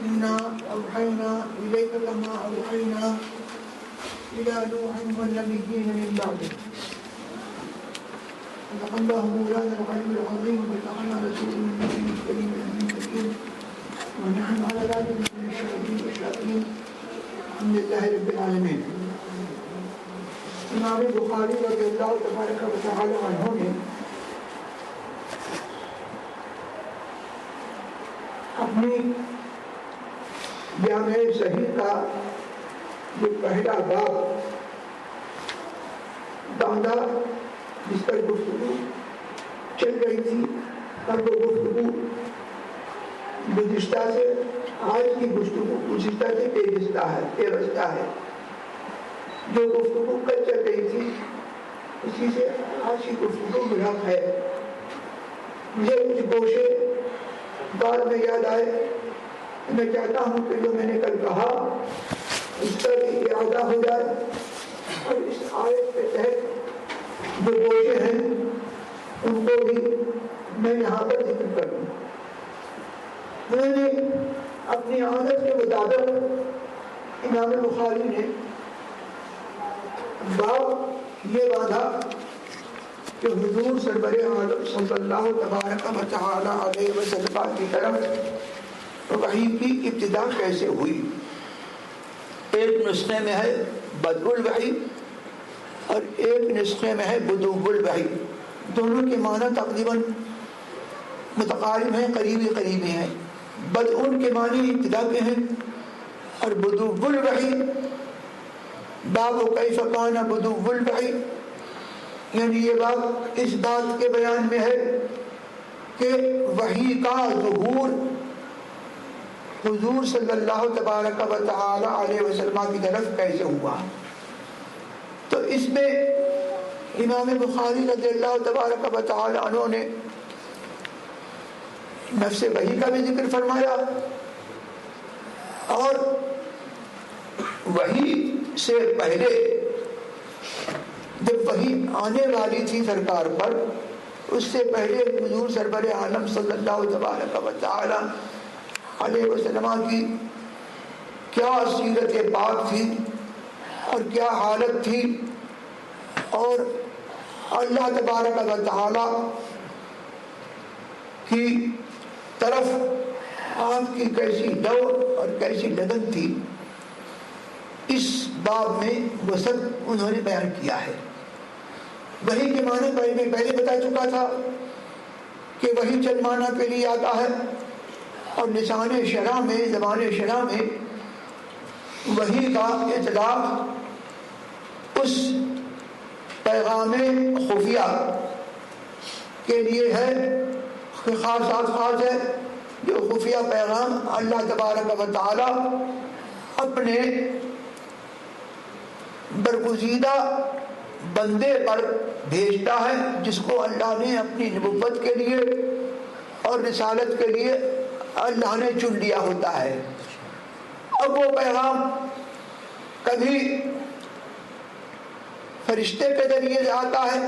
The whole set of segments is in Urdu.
إنا أوحينا إليك كما أوحينا إلى نوح والنبيين من بعده صدق الله مولانا العلي العظيم وبلغنا رسوله النبي الكريم الأمين ونحن على ذلك من الشاهدين والشاكرين الحمد لله رب العالمين. امام بخاری رضی اللہ تبارک و تعالی عنہ نے اپنی جامع صحیح کا جو پہلا باب باندھا جس پر گفتگو چل رہی تھی اور وہ گفتگو گزشتہ سے آج کی گفتگو گزشتہ سے پیوستہ ہے. جو گفتگو کل چل رہی تھی اسی سے آج کی گفتگو ملحق ہے. مجھے کچھ گوشے بعد میں یاد آئے. میں چاہتا ہوں کہ جو میں نے کل کہا اس کا بھی اعادہ ہو جائے اور اس آیت کے تحت جو گوشے ہیں ان کو بھی میں یہاں پر ذکر کر دوں. میں نے اپنی عادت کے مطابق امام بخاری نے باب یہ باندھا کہ حضور سرور عالم صلی اللہ تبارک و تعالی علیہ وسلم کی طرف وحی کی ابتدا کیسے ہوئی. ایک نسخے میں ہے بدء الوحی اور ایک نسخے میں ہے بدوء الوحی. دونوں کے معنی تقریباً متقارب ہیں, قریبی ہیں. بدء کے معنی ابتدا کے ہیں اور بدوء الوحی باب کیف کان بدوء الوحی یعنی یہ باب اس بات کے بیان میں ہے کہ وحی کا ظہور حضور صلی اللہ تبارک و تعالی علیہ وسلم کی طرف کیسے ہوا. تو اس میں امام بخاری رضی اللہ تبارک و تعالی عنہ نے نفس وحی کا بھی ذکر فرمایا اور وحی سے پہلے جب وحی آنے والی تھی سرکار پر اس سے پہلے حضور سرور عالم صلی اللہ تبارک و تعالی علیہ وسلم کی کیا سیرت پاک تھی اور کیا حالت تھی اور اللہ تبارک و تعالی کی طرف آپ کی کیسی دوڑ اور کیسی لگن تھی, اس باب میں وہ سب انہوں نے بیان کیا ہے. وحی کے معنی میں پہلے بتا چکا تھا کہ وحی چند معنی کے لیے آتا ہے اور لسان شرع میں زبان شرع میں وحی کا اطلاق اس پیغام خفیہ کے لیے ہے کہ خاص ہے جو خفیہ پیغام اللہ تبارک و تعالی اپنے برگزیدہ بندے پر بھیجتا ہے جس کو اللہ نے اپنی نبوت کے لیے اور رسالت کے لیے اللہ نے چن لیا ہوتا ہے. اب وہ پیغام کبھی فرشتے کے ذریعے سے آتا ہے,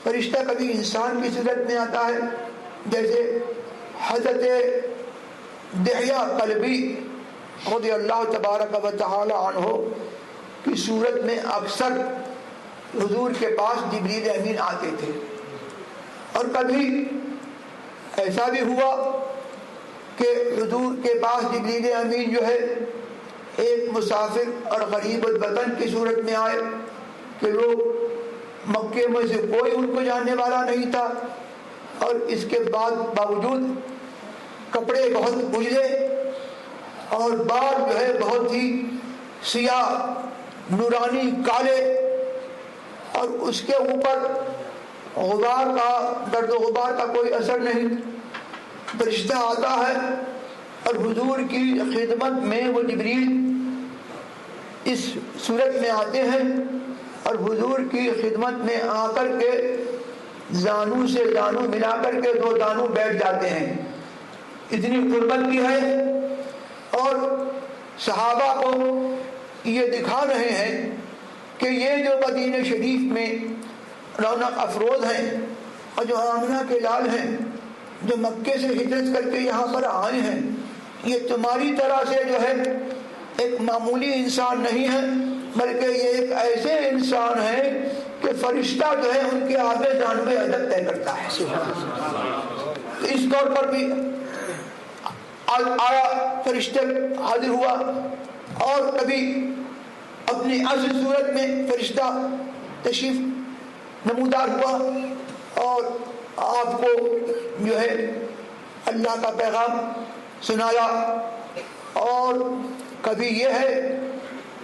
فرشتہ کبھی انسان کی صورت میں آتا ہے جیسے حضرت دحیہ قلبی رضی اللہ تبارک و تعالی عنہ کی صورت میں اکثر حضور کے پاس جبریل امین آتے تھے. اور کبھی ایسا بھی ہوا کہ حضور کے پاس جبریل امین جو ہے ایک مسافر اور غریب الوطن کی صورت میں آئے کہ لوگ مکے میں سے کوئی ان کو جاننے والا نہیں تھا اور اس کے باوجود کپڑے بہت اجلے اور بال جو ہے بہت ہی سیاہ نورانی کالے اور اس کے اوپر غبار کا گرد و غبار کا کوئی اثر نہیں. فرشتہ آتا ہے اور حضور کی خدمت میں وہ جبریل اس صورت میں آتے ہیں اور حضور کی خدمت میں آ کر کے زانو سے زانو ملا کر کے دو دانو بیٹھ جاتے ہیں. اتنی قربت بھی ہے اور صحابہ کو یہ دکھا رہے ہیں کہ یہ جو مدینہ شریف میں رونق افروز ہیں اور جو آمنہ کے لال ہیں جو مکے سے ہجرت کر کے یہاں پر آئے ہیں یہ تمہاری طرح سے جو ہے ایک معمولی انسان نہیں ہے، بلکہ یہ ایک ایسے انسان ہے کہ فرشتہ جو ہے ان کے آگے جانب ادب طے کرتا ہے۔ تو اس طور پر بھی آیا، فرشتے حاضر ہوا، اور کبھی اپنی اصل صورت میں فرشتہ تشریف نمودار ہوا اور آپ کو جو ہے اللہ کا پیغام سنایا۔ اور کبھی یہ ہے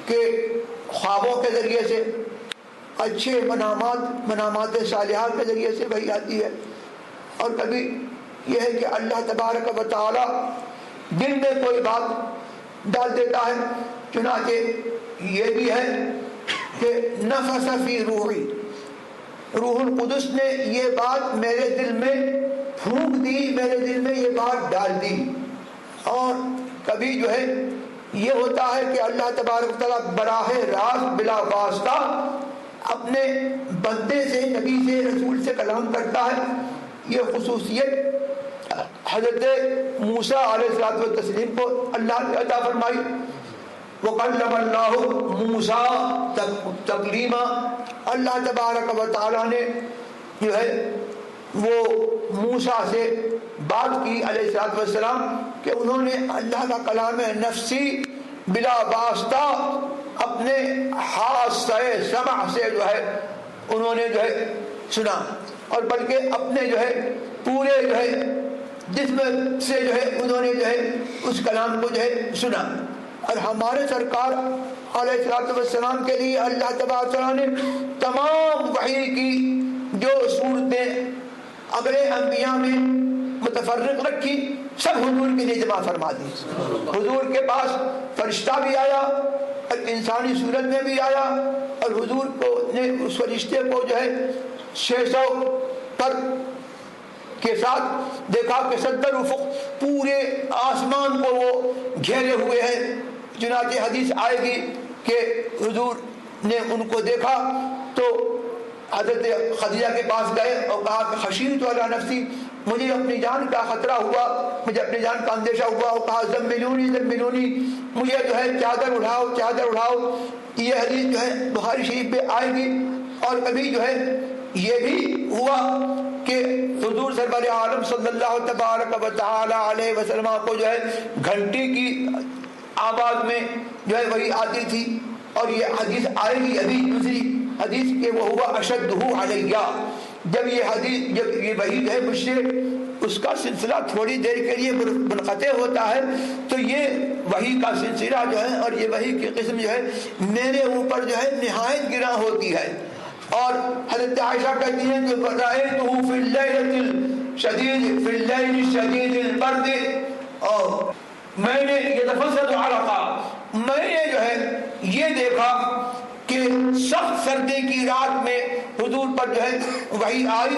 کہ خوابوں کے ذریعے سے، اچھے منامات صالحات کے ذریعے سے وحی آتی ہے، اور کبھی یہ ہے کہ اللہ تبارک و تعالی دل میں کوئی بات ڈال دیتا ہے۔ چنانچہ یہ بھی ہے کہ نفس فی روحی، روح القدس نے یہ بات میرے دل میں پھونک دی، میرے دل میں یہ بات ڈال دی۔ اور کبھی جو ہے یہ ہوتا ہے کہ اللہ تبارک و تعالیٰ براہ راست بلا واسطہ اپنے بندے سے، نبی سے، رسول سے کلام کرتا ہے۔ یہ خصوصیت حضرت موسیٰ علیہ الصلوۃ والتسلیم کو اللہ نے عطا فرمائی۔ وَكَلَّمَ اللَّهُ مُوسَىٰ تَكْلِيمًا، اللہ تبارک و تعالیٰ نے جو ہے وہ موسیٰ سے بات کی علیہ الصلوۃ والسلام کہ انہوں نے اللہ کا کلام نفسی بلا واسطہ اپنے حاسہ سمع سے جو ہے انہوں نے جو ہے سنا، اور بلکہ اپنے جو ہے پورے جو ہے جسم سے جو ہے انہوں نے جو ہے اس کلام کو جو ہے سنا۔ اور ہمارے سرکار علیہ الصلوۃ والسلام کے لیے اللہ تبارک و تعالیٰ نے تمام وحی کی جو صورتیں اگلے انبیاء میں متفرق رکھی، سب حضور کے لیے جمع فرما دی۔ حضور کے پاس فرشتہ بھی آیا اور انسانی صورت میں بھی آیا، اور حضور کو نے اس فرشتے کو جو ہے 600 پر کے ساتھ دیکھا کہ 70 افق پورے آسمان کو وہ گھیرے ہوئے ہیں۔ چنانچہ حدیث آئے گی کہ حضور نے ان کو دیکھا تو حضرت خدیجہ کے پاس گئے اور کہا کہ خشیت علی نفسی، مجھے اپنی جان کا خطرہ ہوا، مجھے اپنی جان کا اندیشہ ہوا، اور کہا زملونی زملونی، مجھے جو ہے چادر اڑاؤ چادر اڑاؤ۔ یہ حدیث جو ہے بخاری شریف پہ آئے گی۔ اور کبھی جو ہے یہ بھی ہوا کہ حضور سرور عالم صلی اللہ تبارک و تعالی علیہ وسلم کو جو ہے گھنٹی کی آواز میں جو ہے وہی آتی تھی، اور یہ حدیث آئے گی ابھی دوسری حدیث کہ وہ ہوا اشدہ علیہ، جب یہ حدیث جب یہ وحی ہے مجھ سے اس کا سلسلہ تھوڑی دیر کے لیے منقطع ہوتا ہے، تو یہ وحی کا سلسلہ جو ہے اور یہ وحی کی قسم جو ہے میرے اوپر جو ہے نہایت گراں ہوتی ہے۔ اور حضرت عائشہ کہتی ہیں کہ رأیتہ فی اللیلۃ الشدید فی اللیل الشدید البرد، اور میں نے یتفسد عرقا، میں نے جو ہے یہ دیکھا کہ سخت سردی کی رات میں حضور پر جو ہے وحی آئی،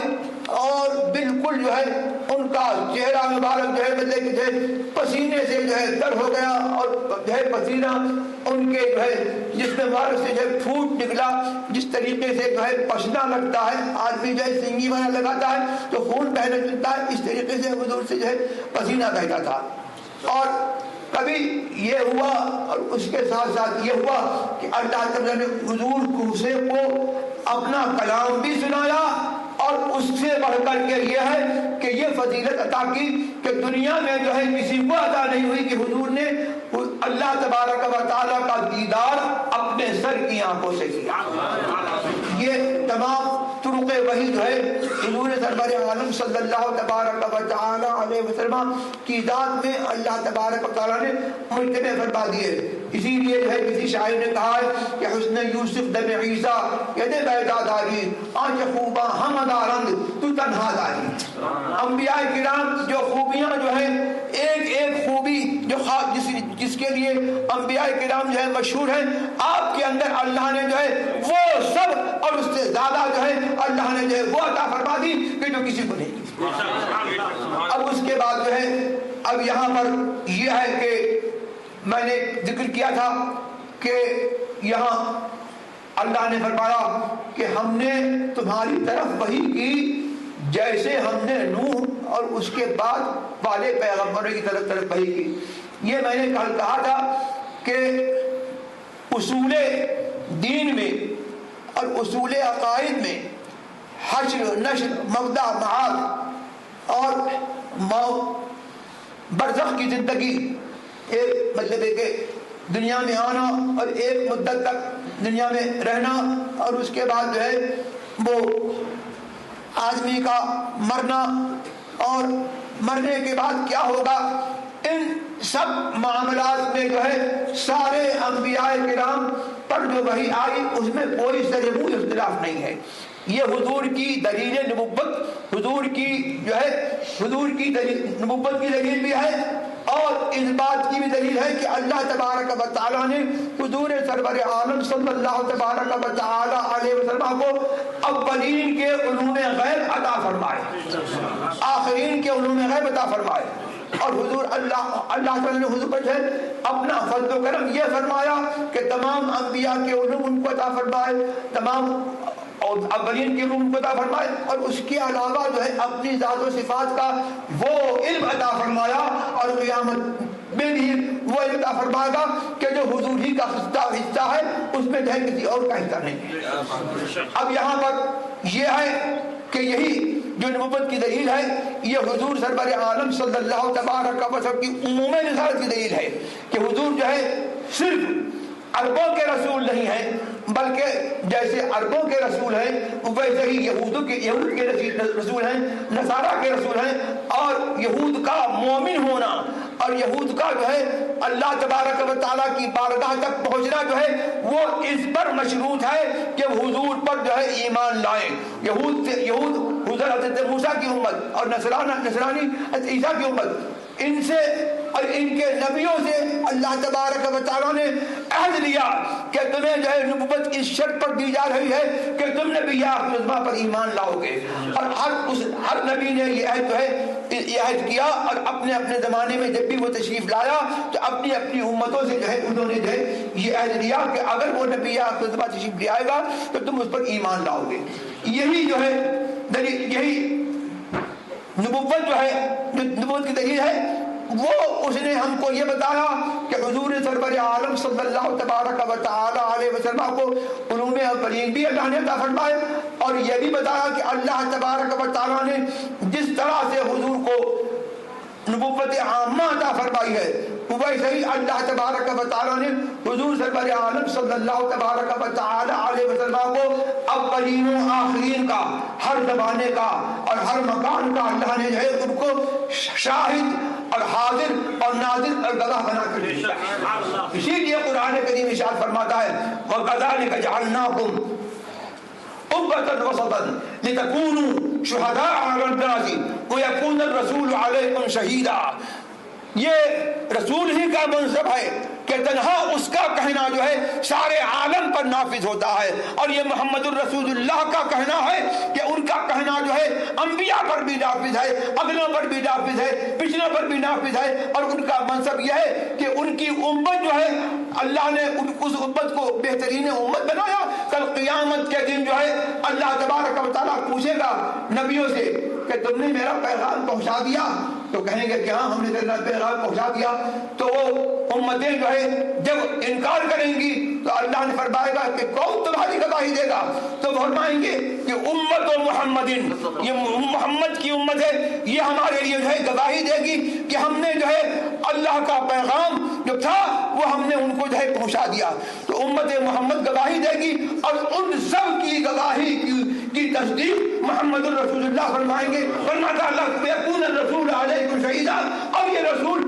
اور بالکل جو ہے ان کا چہرہ مبارک جو ہے مطلب کہ پسینے سے جو ہے تر ہو گیا، اور جو ہے پسینہ ان کے جو ہے جس میں مبارک سے جو ہے پھوٹ نکلا، جس طریقے سے جو ہے پسینہ لگتا ہے، آدمی جو ہے سنگی والا لگاتا ہے تو خون بہنے لگتا ہے، اس طریقے سے حضور سے جو ہے پسینہ بہتا تھا۔ اور کبھی یہ ہوا، اور اس کے ساتھ ساتھ یہ ہوا کہ اللہ تعالیٰ نے حضور کو اپنا کلام بھی سنایا، اور اس سے بڑھ کر کے یہ ہے کہ یہ فضیلت عطا کی کہ دنیا میں جو ہے کسی کو عطا نہیں ہوئی کہ حضور نے اللہ تبارک و تعالیٰ کا دیدار اپنے سر کی آنکھوں سے کیا۔ یہ تمام طرق وحی جو ہے حضور سرور عالم صلی اللہ تبارک و تعالی علیہ وسلم کی ذات میں اللہ تبارک و تعالیٰ نے مجتمع فرما دیے۔ اسی لیے جو ہے کسی شاعر نے کہا ہے کہ حسن یوسف دم عیسیٰ ید بیدا داری آنچ خوباں ہم دارند تو تنہا داری۔ انبیاء کرام جو خوبیاں جو ہیں ایک ایک خوبی جو جس کے لیے انبیاء کرام جو ہے مشہور ہیں، آپ کے اندر اللہ نے جو ہے وہ سب اور اس سے زیادہ جو ہے اللہ نے جو ہے وہ عطا فرما دی کہ جو کسی کو نہیں۔ اب اس کے بعد جو ہے اب یہاں پر یہ ہے کہ میں نے ذکر کیا تھا کہ یہاں اللہ نے فرمایا کہ ہم نے تمہاری طرف وحی کی جیسے ہم نے نوح اور اس کے بعد والے پیغمبروں کی طرف وحی کی۔ یہ میں نے کل کہا تھا کہ اصول دین میں اور اصول عقائد میں حشر نشر مبدا معاد اور برزخ کی زندگی، ایک مطلب ہے کہ دنیا میں آنا اور ایک مدت تک دنیا میں رہنا، اور اس کے بعد جو ہے وہ آدمی کا مرنا، اور مرنے کے بعد کیا ہوگا، ان سب معاملات میں جو ہے سارے انبیاء کرام پر جو وحی آئی اس میں کوئی ضرور اختلاف نہیں ہے۔ یہ حضور کی دلیل نبوت، حضور کی جو ہے حضور کی نبوت کی دلیل بھی ہے، اور اس بات کی بھی دلیل ہے کہ اللہ تبارک و تعالیٰ نے حضور سرور عالم صلی اللہ تبارک و تعالیٰ علیہ وسلم کو اولین کے علوم غیب عطا فرمائے، آخرین کے علوم غیب عطا فرمائے، اور حضور اللہ تعالیٰ نے حضور پر اپنا فضل و کرم یہ فرمایا کہ تمام انبیاء کے علوم ان کو عطا فرمائے، تمام اور اولین کے علوم کو عطا فرمائے، اور اس کے علاوہ جو ہے اپنی ذات و صفات کا وہ علم عطا فرمایا، اور قیامت میں بھی وہ علم عطا فرمائے گا کہ جو حضور ہی کا حصہ ہے، اس میں جو ہے کسی اور کا حصہ نہیں۔ اب یہاں پر یہ ہے کہ یہی جو نبوت کی دلیل ہے یہ حضور سرور عالم صلی اللہ تبارک و تعالیٰ کی عموم رسالت کی دلیل ہے کہ حضور جو ہے صرف عربوں کے رسول نہیں ہیں، بلکہ جیسے عربوں کے رسول ہیں ویسے ہی یہود کے رسول ہیں، نصارہ کے رسول ہیں، اور یہود کا مومن ہونا اور یہود کا جو ہے اللہ تبارک و تعالیٰ کی بارگاہ تک پہنچنا جو ہے وہ اس پر مشروط ہے کہ حضور پر جو ہے ایمان لائیں۔ یہود حضرت موسیٰ کی امت اور نصرانی حضرت عیسیٰ کی امت، ان سے اور ان کے نبیوں سے اللہ تبارک و تعالیٰ نے عہد لیا کہ تمہیں جو ہے نبوت اس شرط پر دی جا رہی ہے کہ تم نبی آخر پر ایمان لاؤ گے، اور ہر نبی نے یہ عہد جو ہے یہ عہد کیا، اور اپنے اپنے زمانے میں جب بھی وہ تشریف لایا تو اپنی اپنی امتوں سے جو ہے انہوں نے جو ہے یہ عہد لیا کہ اگر وہ نبی آخر تشریف لے آئے گا تو تم اس پر ایمان لاؤ گے۔ یہی جو ہے یہی نبوت جو ہے نبوت کی دلیل ہے، وہ اس نے ہم کو یہ بتایا کہ حضور سرور عالم صلی اللہ تبارک و تعالی علیہ وسلم کو علوم اولین بھی اللہ نے عطا فرمائے، اور یہ بھی بتایا کہ اللہ تبارک و تعالی نے جس طرح سے حضور کو نبوت عامہ عطا فرمائی ہے ویسے ہی اللہ تبارک و تعالی نے حضور سرور عالم صلی اللہ تبارک و تعالی علیہ وسلم کو اولین و آخرین کا، ہر زمانے کا اور ہر مکان کا اللہ نے جو ہے ان کو شاہد اور حاضر اور ناظر اور گواہ بنا کر دیا۔ اسی لیے قرآن کریم ارشاد فرماتا ہے وَكَذَلِكَ جَعَلْنَاكُمْ أُمَّةً وَسَطًا لِتَكُونُوا شُهَدَاءَ عَلَى النَّاسِ وَيَكُونَ الرَّسُولُ عَلَيْكُمْ شَهِيدًا۔ یہ رسول ہی کا منصب ہے کہ تنہا اس کا کہنا جو ہے سارے عالم پر نافذ ہوتا ہے، اور یہ محمد الرسول اللہ کا کہنا ہے کہ ان کا کہنا جو ہے انبیاء پر بھی نافذ ہے، اگلوں پر بھی نافذ ہے، پچھلوں پر بھی نافذ ہے، اور ان کا منصب یہ ہے کہ ان کی امت جو ہے اللہ نے اس امت کو بہترین امت بنایا۔ کل قیامت کے دن جو ہے اللہ تبارک و تعالیٰ پوچھے گا نبیوں سے کہ تم نے میرا پیغام پہنچا دیا؟ تو کہیں گے کہ ہاں ہم نے تیرا پیغام پہنچا دیا۔ تو وہ امتیں جو ہے جب انکار کریں گی تو اللہ نے فرمائے گا کہ کون تمہاری گواہی دے گا؟ تو فرمائیں گے کہ امت و محمدین، یہ محمد کی امت ہے، یہ ہمارے لیے جو ہے گواہی دے گی کہ ہم نے جو ہے اللہ کا پیغام جو تھا وہ ہم نے ان کو جو ہے پہنچا دیا۔ تو امت محمد گواہی دے گی، اور ان سب کی گواہی کی تصدیق محمد الرسول اللہ فرمائیں گے۔ فرماتا اللہ یکون الرسول علیکم شہیدا، اور یہ رسول